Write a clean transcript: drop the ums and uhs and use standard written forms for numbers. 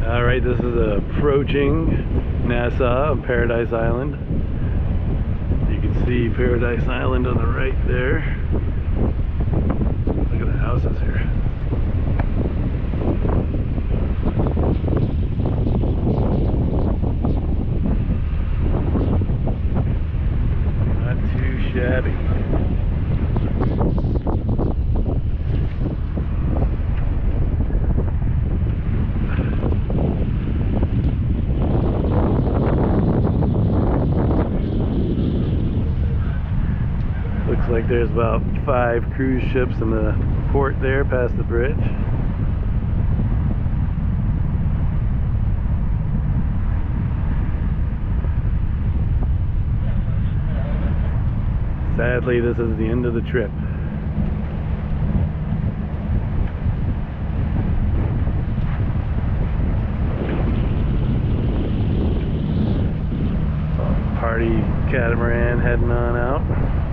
Alright, this is approaching Nassau on Paradise Island. You can see Paradise Island on the right there. Look at the houses here. Not too shabby. Looks like there's about 5 cruise ships in the port there past the bridge. Sadly, this is the end of the trip. Party catamaran heading on out.